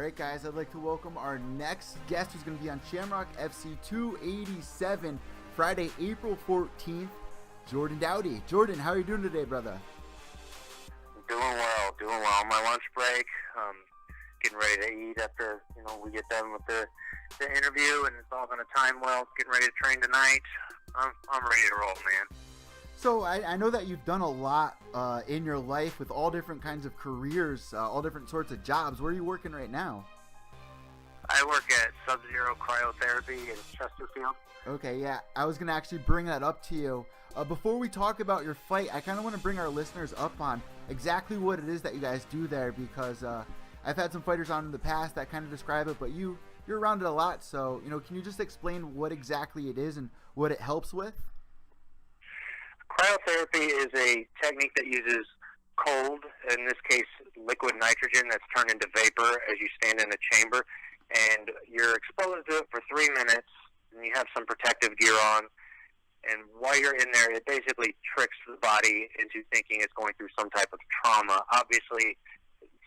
Alright guys, I'd like to welcome our next guest who's going to be on Shamrock FC 287, Friday, April 14th, Jordan Dowdy. Jordan, how are you doing today, brother? Doing well. My lunch break, getting ready to eat after, we get done with the interview, and it's all going to time well. Getting ready to train tonight. I'm ready to roll, man. So I know that you've done a lot in your life with all different kinds of careers, all different sorts of jobs. Where are you working right now? I work at Sub-Zero Cryotherapy in Chesterfield. Okay, yeah. I was going to actually bring that up to you. Before we talk about your fight, I kind of want to bring our listeners up on exactly what it is that you guys do there, because I've had some fighters on in the past that kind of describe it, but you're around it a lot. So, can you just explain what exactly it is and what it helps with? Cryotherapy is a technique that uses cold, in this case liquid nitrogen, that's turned into vapor as you stand in a chamber, and you're exposed to it for 3 minutes, and you have some protective gear on, and while you're in there, it basically tricks the body into thinking it's going through some type of trauma. Obviously,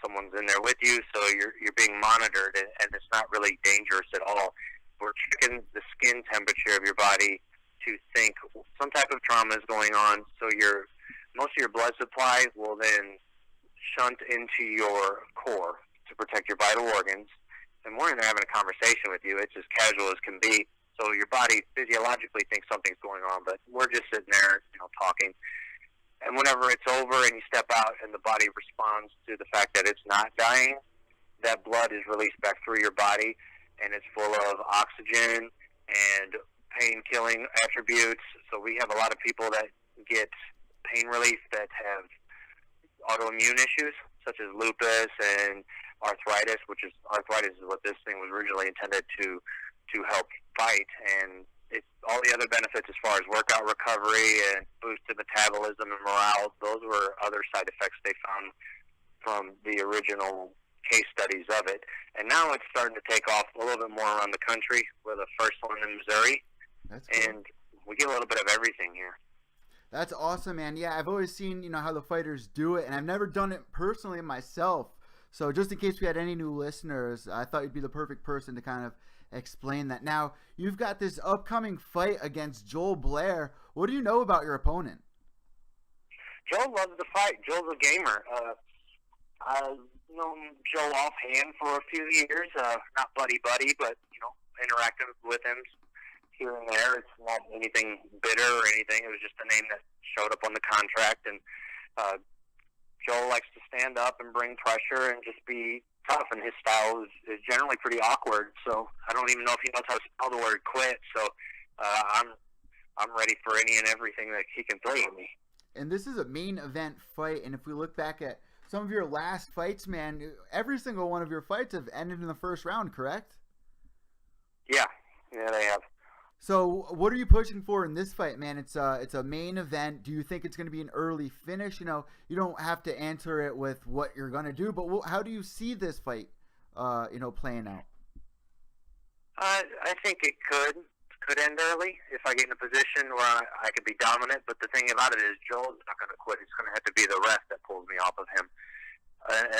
someone's in there with you, so you're being monitored, and it's not really dangerous at all. We're checking the skin temperature of your body to think some type of trauma is going on, so most of your blood supply will then shunt into your core to protect your vital organs. And we're in there having a conversation with you. It's as casual as can be. So your body physiologically thinks something's going on, but we're just sitting there, talking. And whenever it's over and you step out and the body responds to the fact that it's not dying, that blood is released back through your body, and it's full of oxygen and pain-killing attributes. So we have a lot of people that get pain relief that have autoimmune issues, such as lupus and arthritis, arthritis is what this thing was originally intended to help fight. And all the other benefits as far as workout recovery and boosted metabolism and morale, those were other side effects they found from the original case studies of it. And now it's starting to take off a little bit more around the country. We're the first one in Missouri. That's cool. And we get a little bit of everything here. That's awesome, man. Yeah, I've always seen, how the fighters do it, and I've never done it personally myself. So just in case we had any new listeners, I thought you'd be the perfect person to kind of explain that. Now, you've got this upcoming fight against Joel Blair. What do you know about your opponent? Joel loves to fight. Joel's a gamer. I've known Joel offhand for a few years. Not buddy-buddy, but, interacting with him here and there. It's not anything bitter or anything. It was just a name that showed up on the contract. And Joel likes to stand up and bring pressure and just be tough, and his style is generally pretty awkward. So I don't even know if he knows how to spell the word quit. So I'm ready for any and everything that he can throw at me. And this is a main event fight, and if we look back at some of your last fights, man, every single one of your fights have ended in the first round, correct? Yeah, they have. So what are you pushing for in this fight, man? It's a main event. Do you think it's going to be an early finish? You don't have to answer it with what you're going to do, but how do you see this fight, playing out? I think it could end early if I get in a position where I could be dominant. But the thing about it is Joel's not going to quit. It's going to have to be the rest that pulls me off of him,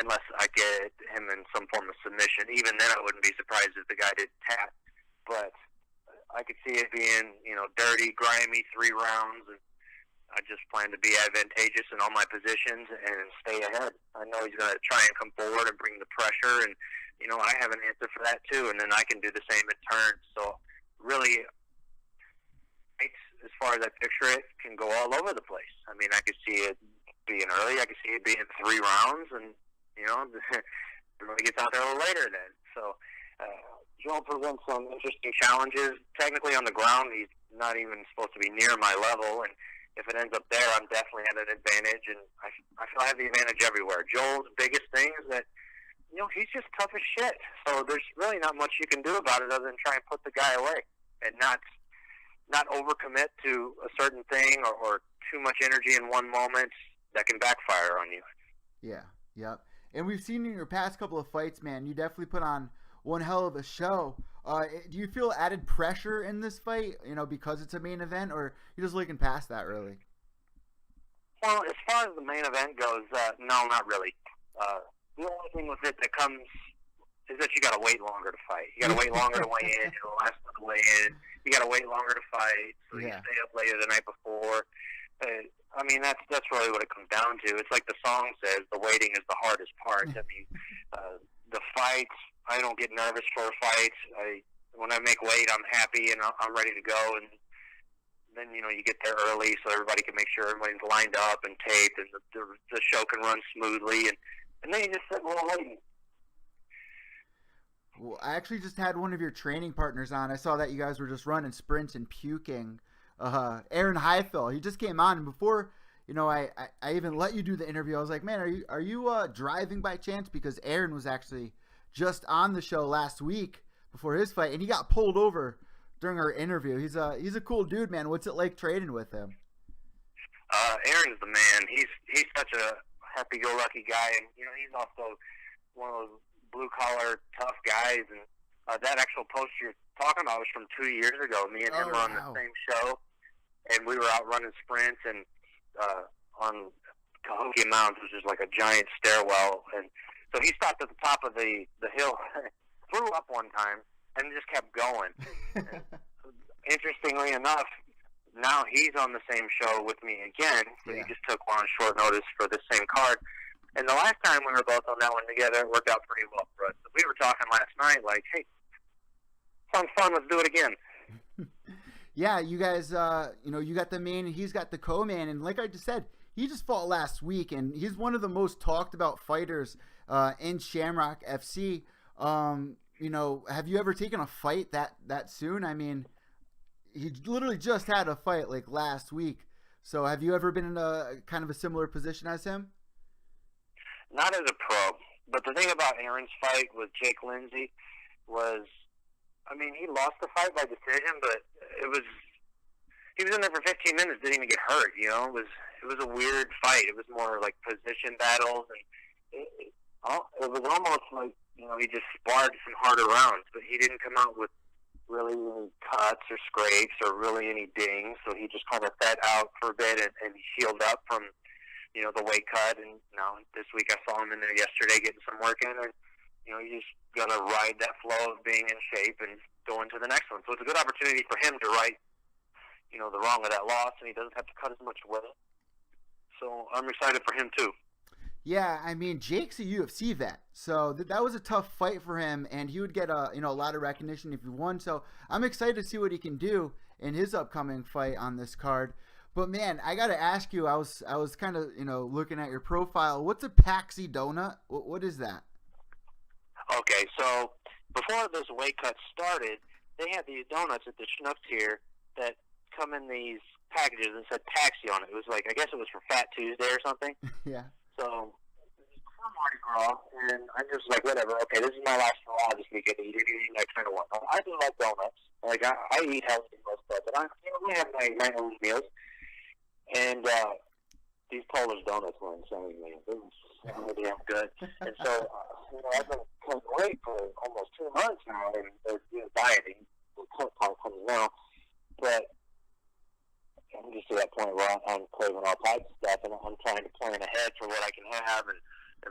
unless I get him in some form of submission. Even then, I wouldn't be surprised if the guy did tap. But I could see it being, dirty, grimy 3 rounds, and I just plan to be advantageous in all my positions and stay ahead. I know he's going to try and come forward and bring the pressure, and, I have an answer for that too, and then I can do the same in turn. So really, as far as I picture it, can go all over the place. I mean, I could see it being early. I could see it being 3 rounds, and, everybody gets out there a little later then. So, Joel presents some interesting challenges. Technically on the ground, he's not even supposed to be near my level, and if it ends up there, I'm definitely at an advantage, and I feel I have the advantage everywhere. Joel's biggest thing is that, he's just tough as shit, so there's really not much you can do about it other than try and put the guy away and not overcommit to a certain thing or too much energy in one moment that can backfire on you. Yeah, yep. And we've seen in your past couple of fights, man, you definitely put on one hell of a show. Do you feel added pressure in this fight, because it's a main event, or you're just looking past that really? Well, as far as the main event goes, no, not really. The only thing with it that comes is that you got to wait longer to fight. You got to wait longer to weigh in. You're the last one to weigh in. You got to wait longer to fight, so you stay up later the night before. I mean, that's really what it comes down to. It's like the song says, the waiting is the hardest part. I mean, the fights, I don't get nervous for fights. When I make weight, I'm happy and I'm ready to go. And then, you get there early so everybody can make sure everybody's lined up and taped and the show can run smoothly. And then you just sit a little waiting. Well, I actually just had one of your training partners on. I saw that you guys were just running sprints and puking. Aaron Highfill, he just came on, and before I even let you do the interview, I was like, man, are you driving by chance? Because Aaron was actually just on the show last week before his fight, and he got pulled over during our interview. He's a cool dude, man. What's it like training with him? Aaron's the man. He's such a happy-go-lucky guy, and he's also one of those blue-collar tough guys. And that actual post you're talking about was from 2 years ago. Me and him were on the same show, and we were out running sprints and on Cahokia Mounds, which is like a giant stairwell. And so he stopped at the top of the hill, flew up one time, and just kept going. Interestingly enough, now he's on the same show with me again. So he just took one on short notice for the same card. And the last time we were both on that one together, it worked out pretty well for us. So we were talking last night, like, hey, sounds fun, let's do it again. Yeah, you guys, you got the main, he's got the co-man, and like I just said, he just fought last week, and he's one of the most talked about fighters in Shamrock FC. Have you ever taken a fight that soon? I mean, he literally just had a fight like last week. So have you ever been in a kind of a similar position as him? Not as a pro, but the thing about Aaron's fight with Jake Lindsey was, I mean, he lost the fight by decision, but he was in there for 15 minutes, didn't even get hurt. It was a weird fight. It was more like position battles, and it was almost like he just sparred some harder rounds, but he didn't come out with really any cuts or scrapes or really any dings. So he just kind of fed out for a bit and healed up from the weight cut. And now this week I saw him in there yesterday getting some work in, and he's going to ride that flow of being in shape and go into the next one. So it's a good opportunity for him to right, the wrong of that loss, and he doesn't have to cut as much weight. So I'm excited for him too. Yeah, I mean, Jake's a UFC vet, so that was a tough fight for him, and he would get a lot of recognition if he won. So I'm excited to see what he can do in his upcoming fight on this card. But man, I got to ask you, I was kind of looking at your profile. What's a Paxi donut? What is that? Okay, so before this weight cut started, they had these donuts at the Schnucks here that come in these packages and said Paxi on it. It was like, I guess it was for Fat Tuesday or something. Yeah. So I'm Mardi Gras, and I'm just like, whatever. Okay, this is my last hurrah this weekend. Eat anything I kind of want. I do like donuts. Like I eat healthy most stuff, but we have my own meals. And these Polish donuts were insane, man. They were really damn good. And so I've been cutting weight for almost 2 months now, and they're dieting. The cut part comes now, but I'm just to that point where I'm craving all types of stuff, and I'm trying to plan ahead for what I can have and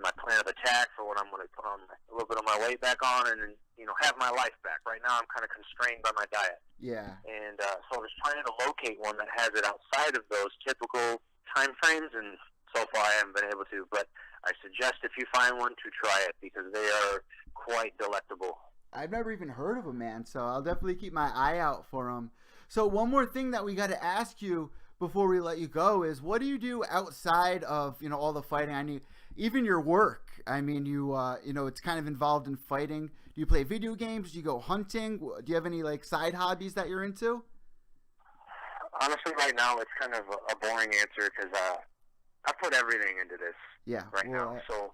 my plan of attack for what I'm going to put on a little bit of my weight back on and have my life back. Right now I'm kind of constrained by my diet. Yeah. And so I was trying to locate one that has it outside of those typical time frames, and so far I haven't been able to. But I suggest if you find one to try it because they are quite delectable. I've never even heard of them, man, so I'll definitely keep my eye out for them. So one more thing that we got to ask you before we let you go is, what do you do outside of all the fighting? I mean, even your work. I mean, it's kind of involved in fighting. Do you play video games? Do you go hunting? Do you have any side hobbies that you're into? Honestly, right now it's kind of a boring answer because I put everything into this now. So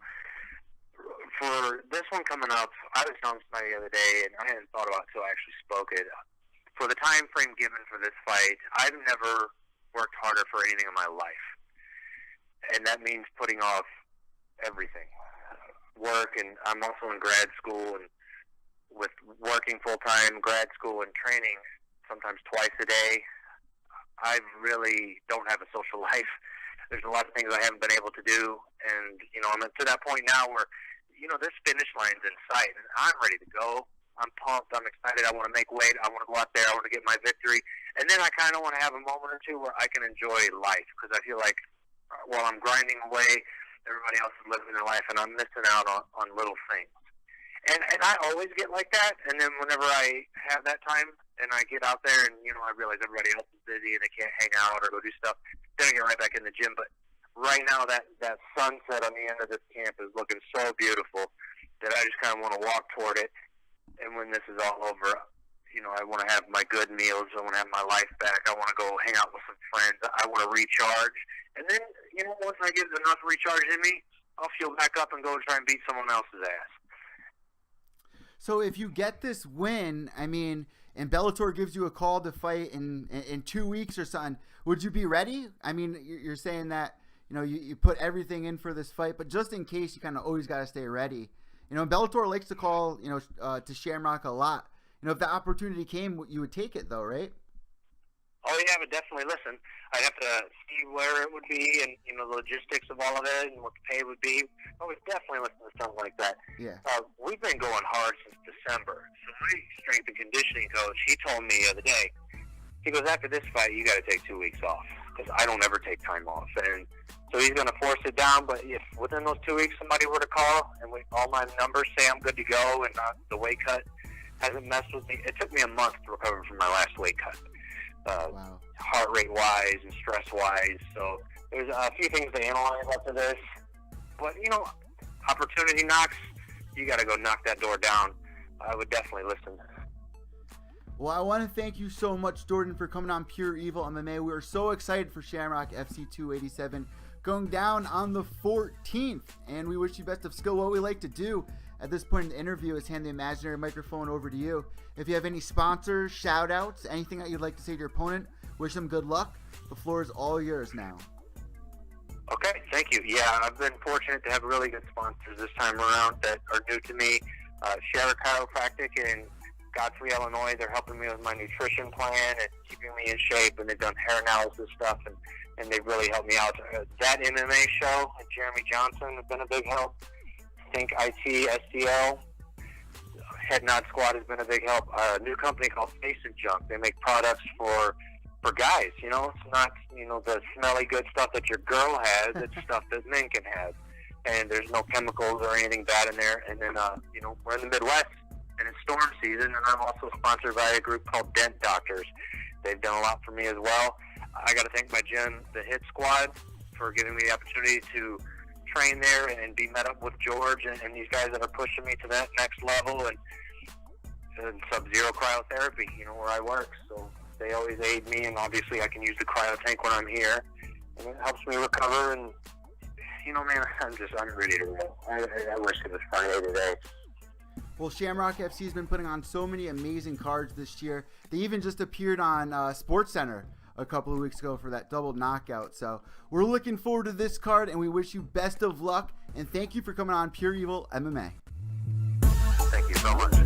for this one coming up, I was telling somebody the other day, and I hadn't thought about it until I actually spoke it. For the time frame given for this fight, I've never worked harder for anything in my life. And that means putting off everything. Work, and I'm also in grad school, and with working full-time, grad school, and training sometimes twice a day, I really don't have a social life. There's a lot of things I haven't been able to do, and I'm to that point now where this finish line's in sight, and I'm ready to go. I'm pumped. I'm excited. I want to make weight. I want to go out there. I want to get my victory. And then I kind of want to have a moment or two where I can enjoy life, because I feel like while I'm grinding away, everybody else is living their life, and I'm missing out on little things. And I always get like that. And then whenever I have that time and I get out there and, I realize everybody else is busy and they can't hang out or go do stuff, then I get right back in the gym. But right now, that sunset on the end of this camp is looking so beautiful that I just kind of want to walk toward it. And when this is all over, I want to have my good meals. I want to have my life back. I want to go hang out with some friends. I want to recharge. And then, once I get enough recharge in me, I'll fuel back up and go try and beat someone else's ass. So if you get this win, and Bellator gives you a call to fight in 2 weeks or something, would you be ready? You're saying that, you put everything in for this fight, but just in case, you kind of always got to stay ready. Bellator likes to call, to Shamrock a lot. If the opportunity came, you would take it, though, right? Oh, yeah, but definitely listen. I'd have to see where it would be and, the logistics of all of it and what the pay would be. I would definitely listen to something like that. Yeah. We've been going hard since December. So my strength and conditioning coach, he told me the other day, he goes, after this fight, you got to take 2 weeks off, because I don't ever take time off. And so he's going to force it down. But if within those 2 weeks somebody were to call and all my numbers say I'm good to go and the weight cut hasn't messed with me, it took me a month to recover from my last weight cut. Wow. Heart rate wise and stress wise. So there's a few things to analyze after this. But, opportunity knocks, you got to go knock that door down. I would definitely listen. Well, I want to thank you so much, Jordan, for coming on Pure Evil MMA. We are so excited for Shamrock FC 287 going down on the 14th, and we wish you best of skill. What we like to do at this point in the interview is hand the imaginary microphone over to you. If you have any sponsors, shout-outs, anything that you'd like to say to your opponent, wish them good luck. The floor is all yours now. Okay, thank you. Yeah, I've been fortunate to have really good sponsors this time around that are new to me. Shamrock Chiropractic in Godfrey, Illinois. They're helping me with my nutrition plan and keeping me in shape, and they've done hair analysis stuff, and they've really helped me out. That MMA show and Jeremy Johnson have been a big help. Think IT, STL, Head Nod Squad has been a big help. A new company called Face and Junk. They make products for guys. It's not the smelly good stuff that your girl has. It's stuff that men can have, and there's no chemicals or anything bad in there. And then we're in the Midwest and it's storm season, and I'm also sponsored by a group called Dent Doctors. They've done a lot for me as well. I got to thank my gym, the Hit Squad, for giving me the opportunity to train there and be met up with George and these guys that are pushing me to that next level, and Sub-Zero cryotherapy, where I work. So they always aid me, and obviously I can use the cryo tank when I'm here, and it helps me recover. And man, I'm ready to roll. I wish it was Friday today. Well, Shamrock FC has been putting on so many amazing cards this year. They even just appeared on SportsCenter a couple of weeks ago for that double knockout. So we're looking forward to this card, and we wish you best of luck. And thank you for coming on Pure Evil MMA. Thank you so much.